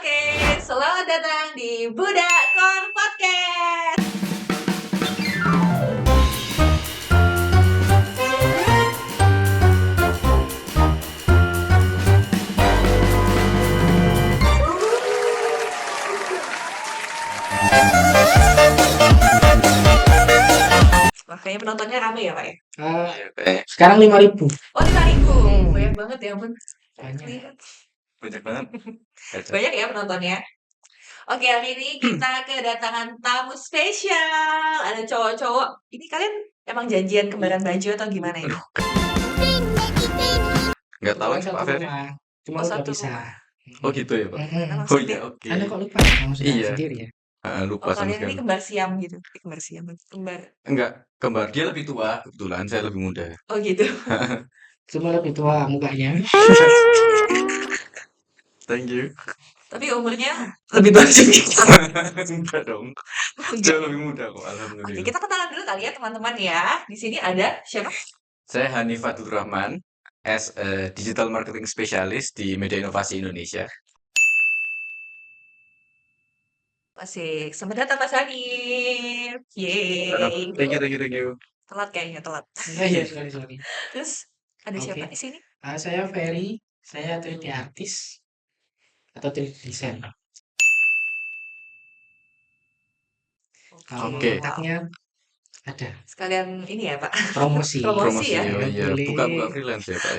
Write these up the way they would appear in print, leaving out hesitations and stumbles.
Oke, selamat datang di Budak Kor Podcast. Wah, kayaknya penontonnya rame ya, Pak ya? Sekarang 5.000. Oh, 5.000. Banyak banget ya ampun. Banyak. Banyak banget. Banyak ya penontonnya. Oke, hari ini kita kedatangan tamu spesial. Ada cowok-cowok. Ini kalian emang janjian kembaran baju atau gimana ya? Nggak tahu Satu Pak Ferry. rumah. Cuma Oh, udah satu bisa. rumah. Oh gitu ya Pak. Emang Oh sendiri? iya oke. Anda kok lupa kamu sudah Iya. sendiri ya? Lupa Oh, sama kalian ini sekali. kembar siam gitu. Kembar siam. Kembar. Enggak, kembar dia lebih tua kebetulan, saya lebih muda. Oh gitu. Cuma lebih tua mukanya. Thank you. Tapi umurnya lebih bagus dari kita. Enggak dong. Enggak. Jauh lebih muda kok Oke, alhamdulillah. kita kenalan dulu kali ya teman-teman ya. Di sini ada siapa? Saya Hanif Fathur Rahman as a digital marketing specialist di Media Inovasi Indonesia. Asik. Selamat datang Mas Hanif. Yeay. Thank you. Telat kayaknya, telat. Iya, sorry. Terus ada Oke. siapa di sini? Saya Ferry. Saya 3D artis atau 3D design. Kalau Oke. kontaknya ada. Sekalian ini ya, Pak. Promosi. Promosi ya? Oh iya, Boleh. buka freelance ya Pak.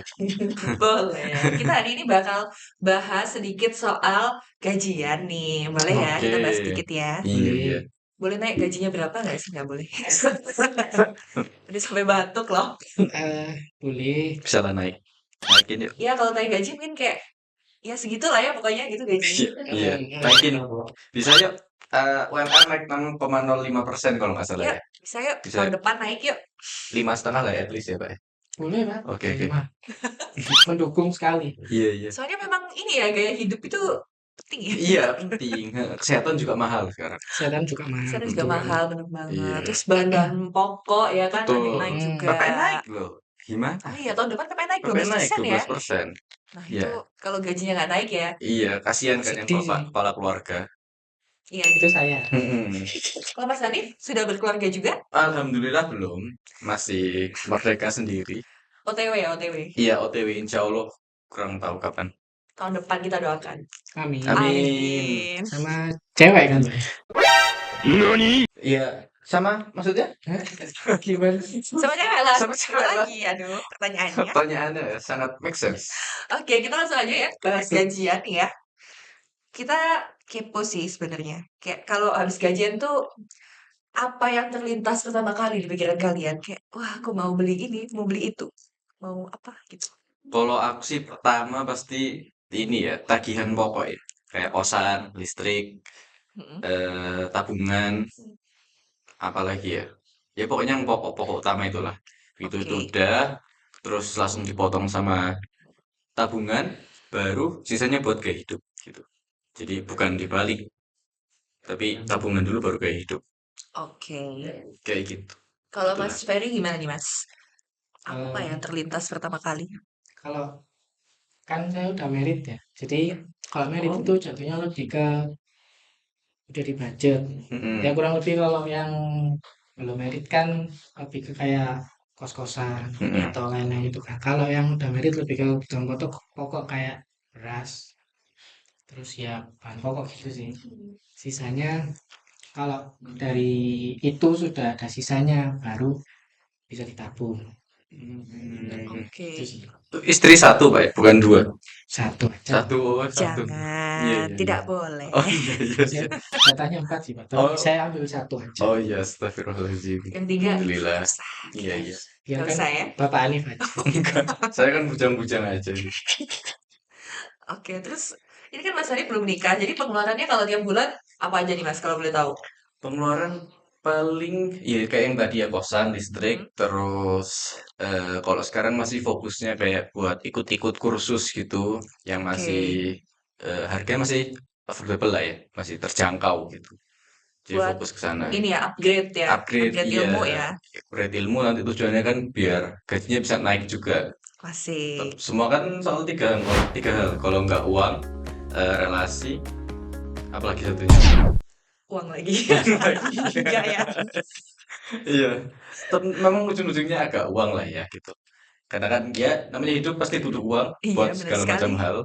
Boleh. Kita hari ini bakal bahas sedikit soal gajian nih. Boleh ya? Kita bahas Oke. sedikit ya. Iya. Boleh naik gajinya berapa nggak sih? Nggak boleh. Udah sampai batuk loh. Boleh. Bisa lah naikin yuk. Ya kalau naik gaji mungkin kayak ya segitulah ya pokoknya gitu gajinya. Iya, naikin. Bisa yuk. UMR naik 6,05% kalau nggak salah Ya, ya. bisa yuk. Bisa. Tahun depan naik yuk. 5,5 lah ya, at least ya Pak. Boleh, Pak. Oke. Mendukung sekali. Iya. Soalnya memang ini ya gaya hidup itu penting ya. Iya, penting. Kesehatan juga mahal sekarang. Kesehatan juga mahal. Kesehatan juga betul. mahal bener banget. Iya. Terus bahan-bahan pokok ya kan ada yang Betul. naik juga. PPN naik loh. Gimana? Oh iya tahun depan PPN naik PPN naik 12% ya. 12%. Nah Iya. itu kalau gajinya nggak naik ya. Iya, kasihan kan yang Sedih sih. kepala keluarga. Iya Itu gitu. saya. Kalau Mas Hanif sudah berkeluarga juga? Alhamdulillah belum. Masih merdeka sendiri. OTW ya OTW. Iya, OTW insya Allah. Kurang tahu kapan. Tahun depan kita doakan. Amin. Amin. Sama cewek kan? Iya, sama maksudnya? Gimana? Sama cewek lah. Sama cewek lah. lagi. Aduh pertanyaannya. Pertanyaannya sangat make sense. Oke kita langsung aja ya bahas gajian ya. Kita kepo sih sebenarnya. Kayak kalau habis gajian tuh apa yang terlintas pertama kali di pikiran kalian? Kayak wah aku mau beli ini, mau beli itu. Mau apa gitu. Kalau aku sih pertama pasti ini ya, tagihan pokok ya. Kayak kosan, listrik, tabungan, apalagi ya. Ya pokoknya yang pokok-pokok utama itulah. Itu Oke. udah, terus langsung dipotong sama tabungan, baru sisanya buat gaya hidup gitu. Jadi bukan dibalik, tapi tabungan dulu baru gaya hidup. Oke. Kayak gitu. Kalau Itulah. Mas Ferry gimana nih Mas? Apa Eh, yang terlintas pertama kali? Kalau kan saya udah merit ya. Jadi kalau merit Oh. itu jatuhnya lebih ke udah di budget. Mm-mm. Ya kurang lebih kalau yang belum merit kan lebih ke kayak kos-kosan atau lain-lain itu kan. Kalau yang udah merit lebih ke kebutuhan pokok kayak beras, terus ya bahan pokok gitu sih. Sisanya kalau dari itu sudah ada sisanya baru bisa ditabung. Oke. Itu sih. Istri satu Pak ya, bukan dua. Satu aja. Satu. Jangan, Iya. tidak boleh. Oh iya. Katanya 4 sih Pak. Tapi Oh. saya ambil satu aja. Oh iya, astagfirullahaladzim. Yang tiga. Alhamdulillah. Usah. Iya. Biar Nggak kan usah ya. Bapak Alif aja. Saya kan bujang-bujang aja. Oke, terus ini kan Mas Hanif belum nikah, jadi pengeluarannya kalau tiap bulan apa aja nih Mas kalau boleh tahu? Pengeluaran paling ya kayak yang tadi ya kosan, listrik, terus kalau sekarang masih fokusnya kayak buat ikut-ikut kursus gitu yang Oke. masih harganya masih affordable lah ya, masih terjangkau gitu. Jadi Buat fokus ke sana. Ini ya upgrade ya, Upgrade iya, ilmu ya. upgrade ilmu nanti tujuannya kan biar gajinya bisa naik juga. Asik. Semua kan soal tiga hal. Kalau nggak uang, relasi, apalagi satunya Uang lagi. lagi. Enggak ya. Iya, memang ujung-ujungnya agak uang lah ya gitu. Karena kan ya namanya hidup pasti butuh uang Iya, buat benar segala sekali. macam hal.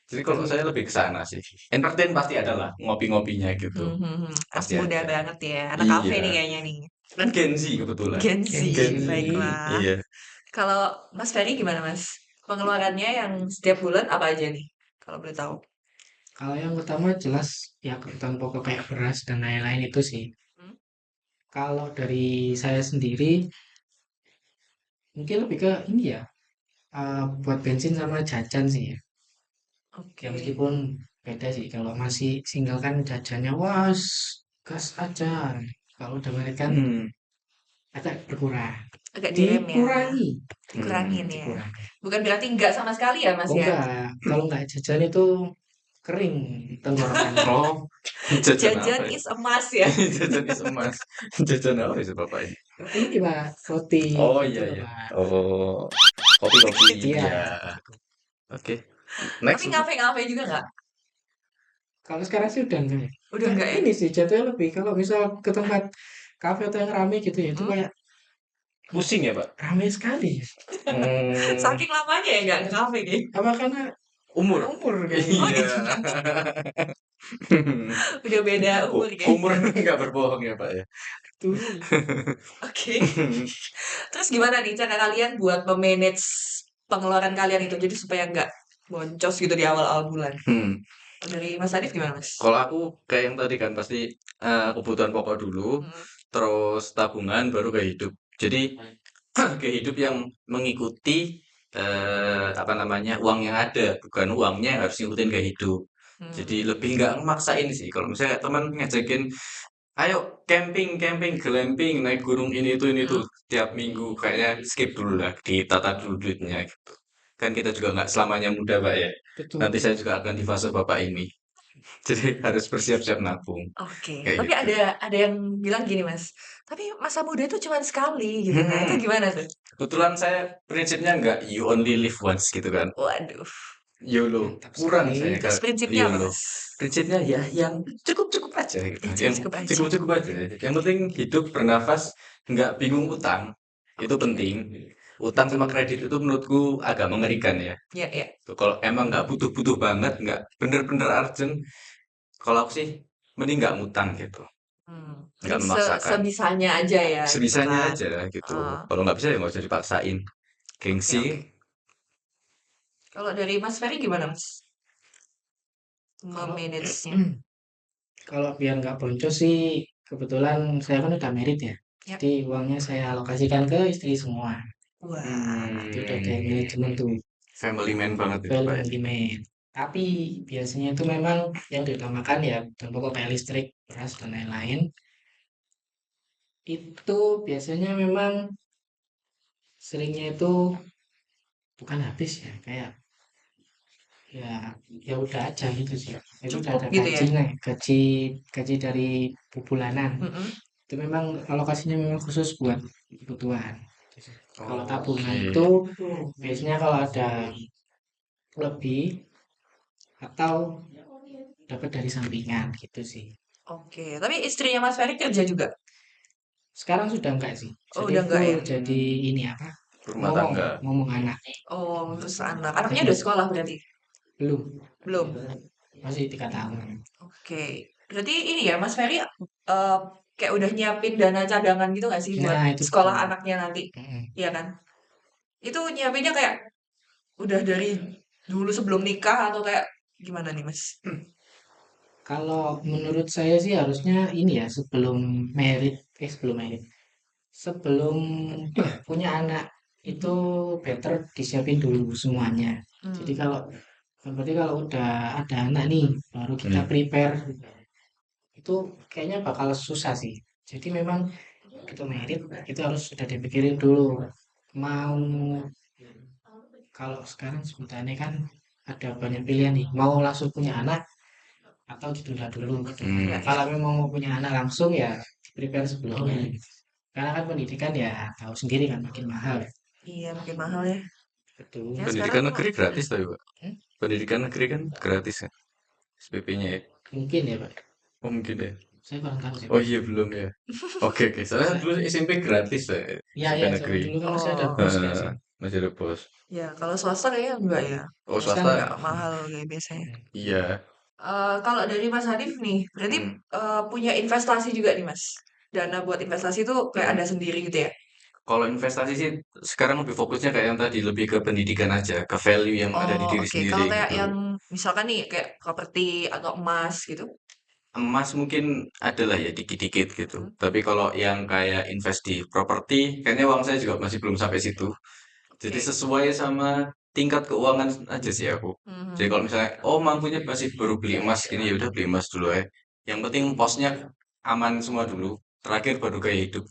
Jadi kalau Tapi saya lebih ke sana sih. Entertain pasti ada lah, ngopi-ngopinya gitu. Anak Pasti muda ada. banget ya. Anak kafe Iya, nih kayaknya nih. kan Gen Z kebetulan. Gen Z, Gen Gen Z. Z, baiklah. Iya. Kalau Mas Ferry gimana Mas? Pengeluarannya yang setiap bulan apa aja nih? Kalau boleh tahu. kalau yang utama jelas ya kebutuhan pokok kayak beras dan lain-lain itu sih. Hmm? Kalau dari saya sendiri mungkin lebih ke ini ya, buat bensin sama jajan sih ya. Ya Oke. meskipun beda sih kalau masih single kan jajannya was gas aja. Kalau udah merit kan Hmm. agak berkurang. Agak direm ya. Dikurangi, Dikurangin ya. dikurangi. Bukan berarti enggak sama sekali ya Mas Oh ya? enggak, kalau enggak jajan itu kering tenggorokannya. Oh, jajan apa Jajan ya? is emas ya. Jajan is emas. Jajan apa itu Bapak ini? Ini Pak, roti Oh gitu iya loh iya. Pak. Oh, kopi-kopi. Iya. Iya. Oke. Tapi Next. ngafe-ngafe juga nggak? Kalau sekarang sih udah enggak ya. Udah Kayak enggak ya? ini sih jatuhnya lebih kalau misal ke tempat kafe atau yang rame gitu ya, itu Hmm? kayak Pusing ya, Pak? rame sekali. Hmm, Saking lamanya ya nggak ke kafe nih. Apa karena umur. umur kayaknya. Oh Iya. gitu. Udah beda umur Umur kayaknya. nggak berbohong ya, Pak ya. Betul. Oke. Terus gimana nih cara kalian buat memanage pengeluaran kalian itu jadi supaya nggak boncos gitu di awal-awal bulan? Hmm. Dari Mas Arif gimana Mas? Kalau aku kayak yang tadi kan pasti kebutuhan pokok dulu, Hmm. terus tabungan, baru gaya hidup. Jadi gaya hidup yang mengikuti apa namanya uang yang ada, bukan uangnya yang harus ngikutin gaya hidup. Jadi Hmm. lebih nggak maksain sih. Kalau misalnya teman ngajakin, ayo camping, camping, glamping, naik gunung ini itu Hmm. tiap minggu, kayaknya skip dulu lah, ditata dulu duitnya gitu. Kan kita juga nggak selamanya muda, Pak ya. Nanti Betul. saya juga akan di fase Bapak ini. Jadi harus bersiap-siap nabung. Oke, Kayak tapi gitu. ada yang bilang gini Mas, tapi masa muda itu cuma sekali gitu. Nah, itu Hmm. gimana tuh? Kebetulan saya prinsipnya nggak you only live once gitu kan. Waduh. YOLO. Mantap Kurang sekali. saya ke Terus prinsipnya apa YOLO. Mas? Prinsipnya ya yang cukup-cukup aja gitu. Ya Yang cukup-cukup aja. cukup-cukup aja. Yang penting hidup bernafas, nggak bingung utang. Itu Oke. penting. Utang sama Betul. kredit itu menurutku agak mengerikan ya. Ya, ya. Tuh, kalau emang nggak butuh-butuh banget, nggak bener-bener urgent, kalau aku sih mending nggak ngutang gitu. Hmm. Nggak Mending memaksakan. sebisanya aja ya gitu Sebisanya kan. aja gitu. Ah, Kalau nggak bisa ya nggak usah dipaksain. oke, Gengsi. oke. Kalau dari Mas Ferry gimana Mas? Kalau Memanage-nya. kalau biar nggak boncos sih, kebetulan saya kan udah merit ya. Ya. Jadi uangnya saya alokasikan ke istri semua. Wah. Itu udah kayak Hmm, manajemen tuh, family man banget itu Pak ya. family man. Tapi biasanya itu memang yang diutamakan ya dan pokok kayak listrik, beras dan lain-lain. Itu biasanya memang seringnya itu bukan habis ya, kayak ya ya udah aja gitu sih. Itu udah Cukup ada gitu ya. gaji nih, gaji gaji dari bulanan. Mm-mm. Itu memang alokasinya memang khusus buat kebutuhan. Kalau tabungan Oke. itu biasanya kalau ada lebih atau dapat dari sampingan gitu sih. Oke, tapi istrinya Mas Ferry kerja juga? Sekarang sudah enggak sih. Oh, Jadi udah enggak full ya? jadi ini apa? Rumah Ngomong, tangga. ngomong anak. Oh, terus anak. Anaknya Mm-mm. udah sekolah berarti? Belum, Belum. masih 3 tahun. Oke. Berarti ini ya, Mas Ferry kayak udah nyiapin dana cadangan gitu nggak sih buat Nah itu sekolah betul. anaknya nanti? Mm-mm. Iya kan? Itu nyiapinnya kayak udah dari dulu sebelum nikah atau kayak gimana nih, Mas? Kalau menurut saya sih harusnya ini ya sebelum merit, sebelum merit, sebelum punya anak itu better disiapin dulu semuanya. Jadi Hmm. kalau berarti kalau udah ada anak nih baru kita Hmm. prepare itu kayaknya bakal susah sih. Jadi memang begitu merit itu harus sudah dipikirin dulu. Mau kalau sekarang sebutannya kan ada banyak pilihan nih. Mau langsung punya anak atau ditunda dulu gitu. Ya, Hmm. ya. Kalau memang mau punya anak langsung ya prepare sebelumnya. Karena kan pendidikan ya tahu sendiri kan makin mahal ya. Iya, makin mahal ya. Betul. Ya sekarang Pendidikan negeri gratis tapi Pak. Hmm? Pendidikan negeri kan gratis kan. SPP-nya ya. Mungkin ya Pak. Oh mungkin ya. Saya kurang tahu sih Oh Pak. iya belum ya. Oke oke. Soalnya dulu SMP gratis ya. Ya SMP ya zaman negeri. dulu kan masih ada Oh, bos nggak sih? Masih ada bos. ya kalau swasta kayaknya enggak ya. Oh Swasta swasta. Nggak enggak. mahal kayak biasanya. Iya. Kalau dari Mas Hanif nih, berarti Hmm. punya investasi juga nih Mas. Dana buat investasi itu kayak Hmm. ada sendiri gitu ya? Kalau investasi sih sekarang lebih fokusnya kayak yang tadi lebih ke pendidikan aja, ke value yang ada di Oh diri oke, sendiri kalau kayak gitu. yang misalkan nih kayak properti atau emas gitu? Emas mungkin adalah ya dikit-dikit gitu. Mhm, Tapi kalau yang kayak invest di properti, kayaknya uang saya juga masih belum sampai situ. Jadi oke. sesuai sama tingkat keuangan aja sih aku. Jadi Mhm, kalau misalnya, oh mampunya masih baru beli emas gini, ya udah beli emas dulu ya. Yang penting posnya aman semua dulu. Terakhir baru gaya hidup.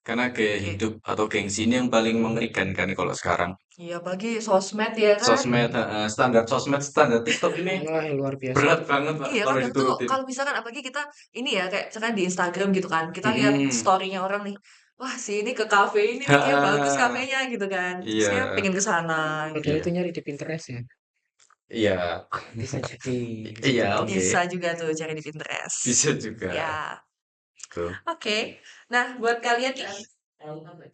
Karena gaya oke. hidup atau gengsi ini yang paling mengerikan kan kalau sekarang. Iya apalagi sosmed ya kan? Sosmed, standar sosmed, standar TikTok ini Wah luar biasa. berat banget Pak Iya kalau kadang tuh diturutin. kalau misalkan apalagi kita ini ya kayak misalkan di Instagram gitu kan, kita lihat Mm-mm. story-nya orang nih, wah si ini ke kafe ini nih kayak bagus kafenya gitu kan, terus Iya, kayak pengen ke sana gitu. Padahal iya, itu nyari di Pinterest ya. iya, Bisa jadi, bisa iya, jadi. oke, Bisa juga tuh cari di Pinterest. bisa juga. Ya, Tuh. oke. Nah buat kalian nih,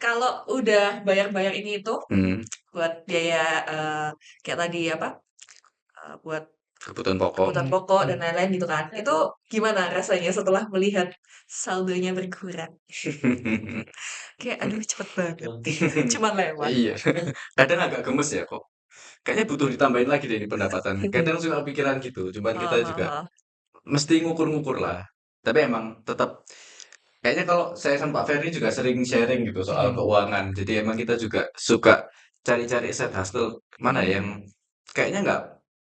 kalau udah bayar-bayar ini itu Hmm, buat biaya kayak tadi apa, buat kebutuhan pokok. kebutuhan pokok dan lain-lain gitu kan, itu gimana rasanya setelah melihat saldonya berkurang? Kayak aduh cepet banget gitu, cuman lewat. Iya, kadang agak gemes ya kok. Kayaknya butuh ditambahin lagi deh ini pendapatan. Kadang suka pikiran gitu, cuman kita Heeh heeh juga heeh. mesti ngukur-ngukur lah. Tapi emang tetap kayaknya kalau saya sama Pak Ferry juga sering sharing gitu soal Hmm. keuangan. Jadi emang kita juga suka cari-cari side hustle mana ya yang kayaknya nggak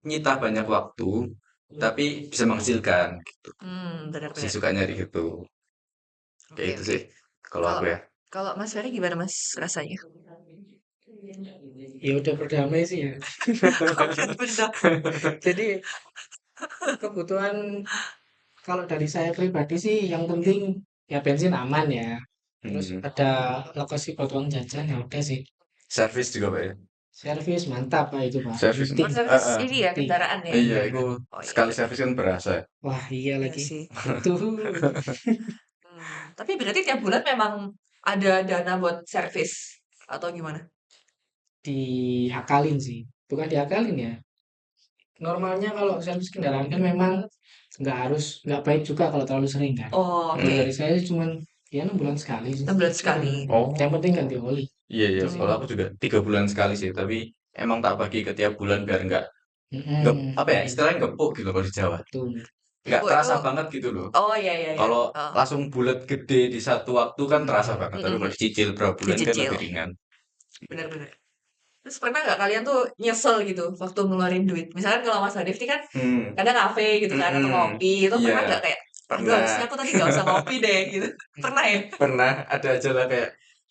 nyita banyak waktu, tapi bisa menghasilkan gitu. Bener Sih bener. suka nyari gitu. Kayak Oke itu oke. sih kalau Kalau aku ya. kalau Mas Ferry gimana Mas rasanya? Ya udah berdamai sih ya. Kok udah beda? Jadi kebutuhan kalau dari saya pribadi sih yang penting ya bensin aman ya. Terus Hmm. ada lokasi buat uang jajan ya udah sih. Servis juga Pak ya. Servis mantap Pak itu Pak. Servis. Penting, Oh servis ini ya penting. kendaraan ya? Iya, Iya. itu Oh iya sekali iya iya. servis kan berasa. Wah iya Iya lagi. sih. Itu Tapi berarti tiap bulan memang ada dana buat servis atau gimana? diakalin sih. Bukan diakalin ya. Normalnya kalau servis kendaraan kan memang nggak baik juga kalau terlalu sering kan. Oh Kalau Hmm. dari oke, saya sih cuman ya 6 bulan sekali sih. 6 bulan sekali. Oh, Yang penting ganti oli. iya iya. Itu sih. Kalau aku juga 3 bulan sekali sih, tapi emang tak bagi ke tiap bulan biar nggak apa ya istilahnya gepuk gitu kalau di Jawa. Betul. Nggak Ibu itu terasa banget gitu loh. oh iya iya iya. Kalau Oh, langsung bulat gede di satu waktu kan terasa banget, tapi kalau mhm, dicicil berapa bulan kan dicicil. lebih ringan. Bener bener. Terus pernah nggak kalian tuh nyesel gitu waktu ngeluarin duit? Misalkan kalau Mas Hanif ini kan Hmm, kadang kafe gitu kan atau mhm, ngopi itu iya pernah nggak kayak aduh pernah. harusnya aku tadi nggak usah ngopi deh gitu. Pernah ya? Pernah ada aja lah kayak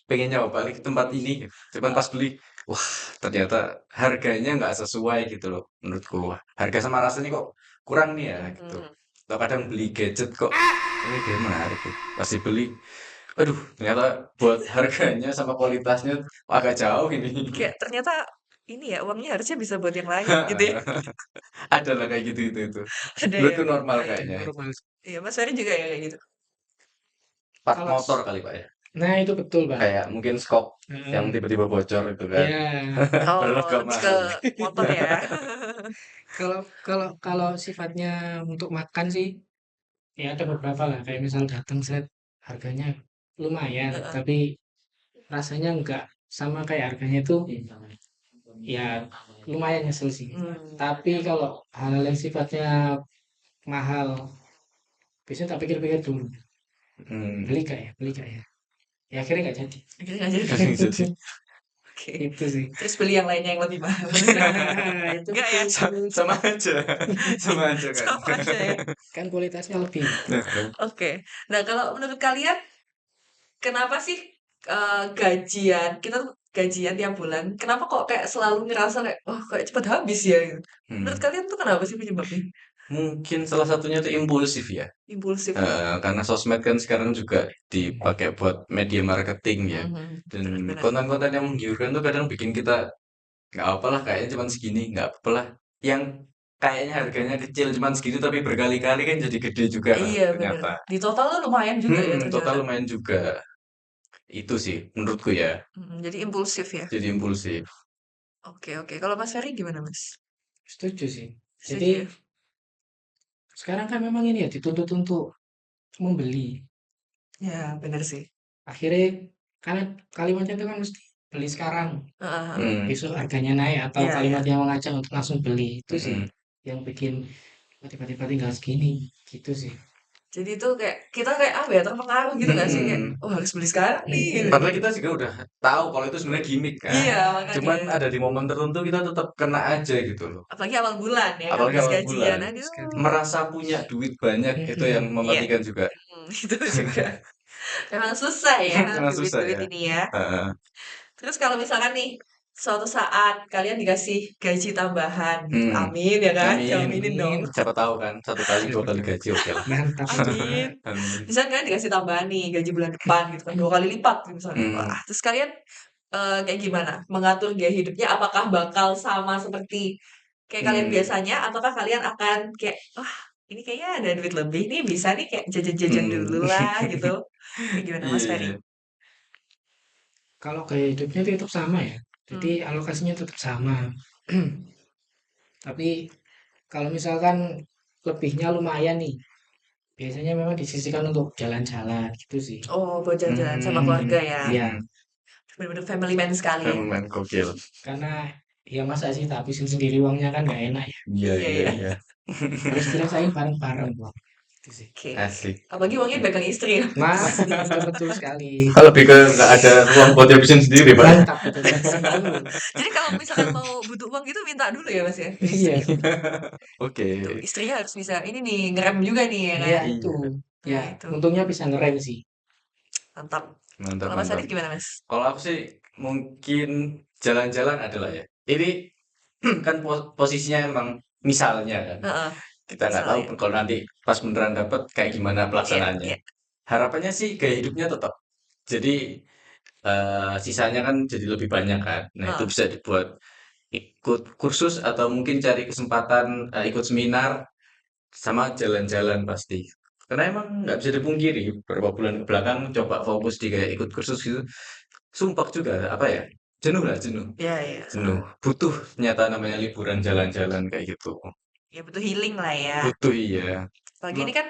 pengen nyoba balik ke tempat ini, cuman pas beli, wah ternyata harganya nggak sesuai gitu loh menurutku. Wah, harga sama rasanya kok kurang nih ya gitu. Mhm. Atau kadang beli gadget kok, ini kayak menarik tuh. Pas dibeli, aduh ternyata buat harganya sama kualitasnya agak jauh ini. Kayak ternyata ini ya uangnya harusnya bisa buat yang lain gitu ya. Ada lah kayak gitu itu. Ada ya. Menurutku normal Oh, iya. kayaknya. Normal. Iya, Mas Ferry juga ya kayak gitu. Part Kalau motor kali Pak ya. nah itu betul Pak. Kayak mungkin skop yang Heeh. tiba-tiba bocor itu kan. Ya. Padahal Oh, gak lebih ke mahal. motor ya. Kalau kalau kalau sifatnya untuk makan sih ya ada beberapa lah kayak misal datang set harganya lumayan Heeh. tapi rasanya nggak sama kayak harganya itu ya lumayan nyesel sih. Hmm. Tapi kalau hal yang sifatnya mahal biasanya tak pikir-pikir dulu Hmm. beli gak ya ya akhirnya nggak jadi. Akhirnya nggak jadi. Jadi Oke. Itu sih. Terus beli yang lainnya yang lebih mahal. Nah itu Enggak ya? betul sama aja, sama aja kan. Sama aja ya. kan kualitasnya lebih. Oke. Nah, kalau menurut kalian kenapa sih gajian kita tuh gajian tiap bulan, kenapa kok kayak selalu ngerasa kayak wah kayak cepet habis ya gitu. Menurut Hmm. kalian tuh kenapa sih penyebabnya? Mungkin salah satunya itu impulsif ya. Impulsif ya? Karena sosmed kan sekarang juga dipakai buat media marketing ya. Mhm. Dan Benar-benar. konten-konten yang menggiurkan tuh kadang bikin kita nggak apalah kayaknya cuma segini, nggak apalah. Yang kayaknya harganya kecil cuman segitu tapi berkali-kali kan jadi gede juga Iya bener. ternyata. Di total tuh lumayan juga ya Total ternyata. lumayan juga. Itu sih menurutku ya. Jadi impulsif ya. Jadi impulsif. Oke oke. Kalau Mas Ferry gimana Mas? Setuju sih. Jadi Setuju ya? sekarang kan memang ini ya dituntut untuk membeli. Ya bener sih. Akhirnya karena kalimatnya itu kan mesti beli sekarang, Heeh, heeh. Hmm. besok harganya naik atau Iya kalimat iya. yang mengajak untuk langsung beli. Itu sih Mm-mm. yang bikin tiba-tiba tinggal segini. Gitu sih. Jadi itu kayak kita kayak apa ya terpengaruh gitu gak sih kayak Mm-mm. oh harus beli sekarang nih gitu. Padahal kita juga udah tahu kalau itu sebenarnya gimmick kan. Iya makanya. Cuman ada di momen tertentu kita tetap kena aja gitu loh. Apalagi awal bulan ya Apalagi habis awal gajian. bulan. Aduh. Merasa punya duit banyak itu yang Iya. mematikan juga. Itu juga. Memang susah ya Memang susah duit-duit ya. ini ya. Heeh. Terus kalau misalkan nih suatu saat kalian dikasih gaji tambahan gitu. Hmm. Amin ya kan? Amin. Diaminin dong. Siapa tahu kan 1 kali 2 kali gaji oke lah. Mantap. Amin. Amin. Misalkan kalian dikasih tambahan nih gaji bulan depan gitu kan 2 kali lipat gitu misalnya. Hmm. Wah, terus kalian kayak gimana? Mengatur gaya hidupnya apakah bakal sama seperti kayak kalian Hmm. biasanya ataukah kalian akan kayak wah ini kayaknya ada duit lebih nih bisa nih kayak jajan-jajan Hmm. dulu lah gitu. Kayak gimana Iya, Mas Ferry? iya. Kalau gaya hidupnya itu tetap sama ya. Jadi Hmm. alokasinya tetap sama. Tapi kalau misalkan lebihnya lumayan nih, biasanya memang disisihkan untuk jalan-jalan gitu sih. Oh, buat jalan-jalan sama keluarga ya. Ya, Bener-bener family man sekali ya. Fenomen gokil. karena ya masa sih tak habisin sendiri uangnya kan nggak enak ya. Iya, Iya iya, ya. iya. Harus dirasain bareng-bareng bang. Itu sih. Oke. Asik. Apalagi uangnya dipegang istri ya. Mas, betul sekali. Lebih ke nggak ada ruang buat habisin sendiri, Pak. Mantap betul. Jadi kalau misalkan mau butuh uang gitu minta dulu ya Mas ya. ke Iya, istri. Oke. Tuh, istrinya harus bisa ini nih ngerem juga nih ya iya kan. itu. Iya. Ya, Nah, itu. untungnya bisa ngerem sih. Mantap. Mantap, Kalau Mas mantap. Adit gimana Mas? Kalau aku sih mungkin jalan-jalan adalah ya. Ini kan posisinya emang misalnya kan. Heeh. Kita nggak tahu Misalnya. kalau nanti pas beneran dapet kayak gimana Iya, pelaksanaannya. iya. Harapannya sih gaya hidupnya tetap. Jadi sisanya kan jadi lebih banyak kan. Nah itu Heeh. bisa dibuat ikut kursus atau mungkin cari kesempatan ikut seminar sama jalan-jalan pasti. Karena emang nggak bisa dipungkiri beberapa bulan ke belakang coba fokus di kayak ikut kursus gitu. Sumpah juga apa ya? Jenuh lah, jenuh. Iya, iya. Jenuh. Butuh ternyata namanya liburan jalan-jalan kayak gitu. Ya butuh healing lah ya. Butuh iya. Apalagi ini kan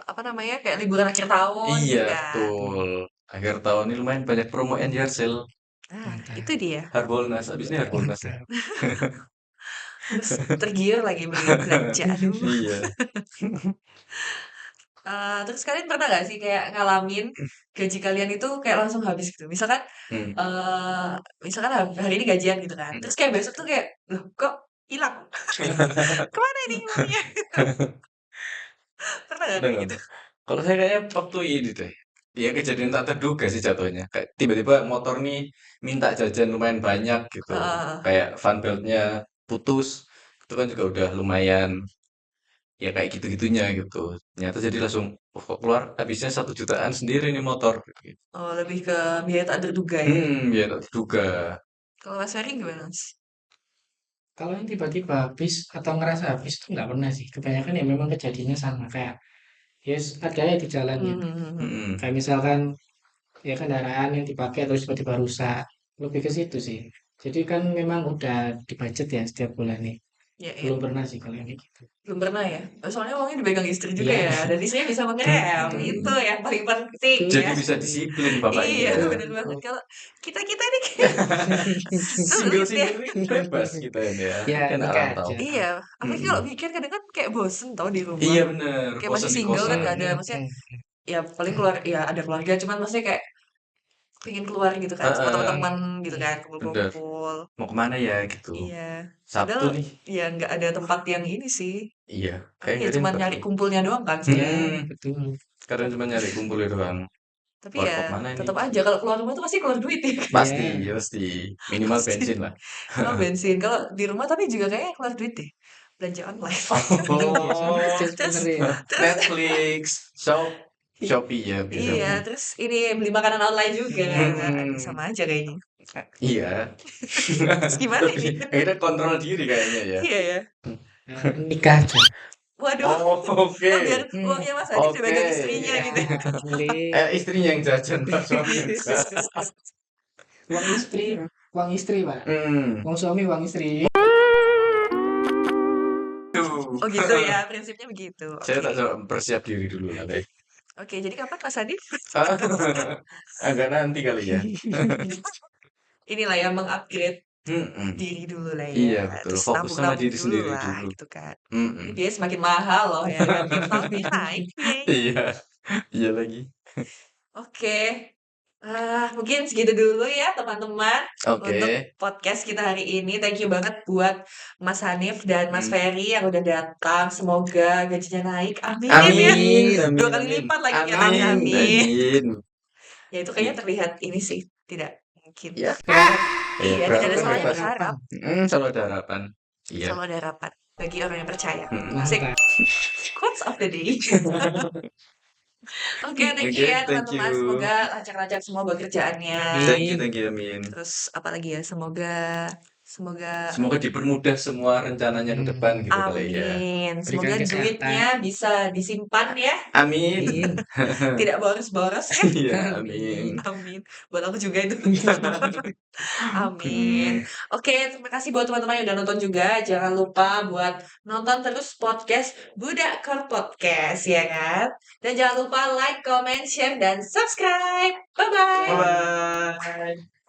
apa namanya kayak liburan akhir tahun Iya, gitu kan. betul. Akhir tahun ini lumayan banyak promo and yard sale. Nah, Mantap. itu dia. Harbolnas, habis ini Harbolnas ya. Terus tergiur lagi belanja. Aduh. Iya. Terus kalian pernah gak sih kayak ngalamin gaji kalian itu kayak langsung habis gitu? Misalkan Hmm. misalkan hari ini gajian gitu kan. Terus kayak besok tuh kayak loh kok hilang? Kemana ini uangnya? Pernah gak Udah kayak nggak, gitu? Mbak? Kalau saya kayaknya waktu ini deh. Ya kejadian tak terduga sih jatuhnya. Kayak tiba-tiba motor nih minta jajan lumayan banyak gitu. Heeh. Kayak fan beltnya putus. Itu kan juga udah lumayan ya kayak gitu-gitunya gitu. Ternyata jadi langsung oh, kok keluar habisnya 1 jutaan sendiri nih motor. Gitu. Oh, lebih ke biaya tak terduga ya. Ya tak terduga. Kalau Mas Ferry gimana, Mas? Kalau yang tiba-tiba habis atau ngerasa habis itu nggak pernah sih. Kebanyakan ya memang kejadiannya sama kayak yes ada ya di jalan gitu. Hmm. Kayak misalkan ya kendaraan yang dipakai terus tiba-tiba rusak. Lebih ke situ sih. Jadi kan memang udah dibudget ya setiap bulan nih. Ya, ya. Belum pernah sih kalau yang kayak gitu. Belum pernah ya? Soalnya uangnya dipegang istri juga Iya, ya. Dan istrinya bisa mengerem. Hmm. Itu yang paling penting Jadi ya. bisa disiplin bapak ini Iya, ya. bener banget. Kalau kita-kita nih kayak sulit ya. Single-single ini bebas kita ini ya. ya Kan nikah rantau. aja. Iya, apalagi kalau Mm-mm. mikir kadang kan kayak bosen tau di rumah. Iya bener, Kayak masih bosan di single kan kosan. gak ada, maksudnya ya paling keluar, ya ada keluarga, cuman maksudnya kayak pengen keluar gitu kan sama Heeh, teman-teman gitu kan, bener. kumpul-kumpul. Mau kemana ya gitu. Iya, Sabtu padahal nih. ya nggak ada tempat yang ini sih. Iya, kayak Paling ya nggak ada yang cuma tempat nyari tuh. kumpulnya doang kan Ya, sebenarnya. betul. Sekarang cuma nyari kumpul doang. Tapi Keluar ya kok mana ini? tetap aja kalau keluar rumah tuh pasti keluar duit ya. Pasti, Ya, pasti. Minimal Pasti. bensin lah. Kalau bensin, kalau di rumah tapi juga kayaknya keluar duit deh. Belanja online. iya, sama aja Terus sebenarnya. terus Netflix, Shopee ya iya, biasanya. terus ini beli makanan online juga kan. Aduh, Hmm. sama aja kayaknya. Iya. Terus gimana Tapi ini? akhirnya kontrol diri kayaknya ya. Iya ya. Nikah aja. Waduh. Oh, oke. Biar uangnya Mas Hanif Oke. dipegang istrinya Ya, gitu. milih Istrinya yang jajan Pak suami enggak. uang istri Pak. Hmm. Uang suami, uang istri. Oh gitu ya, prinsipnya begitu. Saya Oke. tak coba bersiap diri dulu lah, Teh. Oke, jadi kapan Mas Hanif? Agak nanti kali ya. Inilah yang mengupgrade Mm-mm. diri dulu lah Iya ya. betul. Terus Fokus sama nabung-nabung diri dulu sendiri lah dulu. gitu kan. Ini Mm-mm. biaya semakin mahal loh ya kan. Tiap tahun lebih naik. Yeay. Iya, iya lagi. Oke. Mungkin segitu dulu ya teman-teman untuk Oke. podcast kita hari ini. Thank you banget buat Mas Hanif dan Mas Hmm. Ferry yang udah datang. Semoga gajinya naik. Amin ya. Amin, 2 amin, kali amin. lipat lagi Amin, katanya. Amin. amin. Ya itu kayaknya terlihat ini sih. Tidak mungkin. Ya, Iya, tidak ada salahnya bebas. berharap. Selalu ada harapan. Iya. Selalu ada harapan bagi orang yang percaya. Mm-mm. Asik. Mantap. Quotes of the day. Oke, thank you Oke, ya thank teman-teman. you. Semoga lancar-lancar semua bekerjaannya. Thank you, amin. Terus apa lagi ya? Semoga Semoga dipermudah semua rencananya ke depan gitu kali ya. amin. Berikan Semoga kesehatan. duitnya bisa disimpan ya. Amin. Amin. Tidak boros-boros ya. Iya, amin. Amin. Buat aku juga itu. Amin. Oke, terima kasih buat teman-teman yang udah nonton juga. Jangan lupa buat nonton terus podcast Budak Core Podcast ya kan. Dan jangan lupa like, comment, share, dan subscribe. Bye-bye. Bye-bye.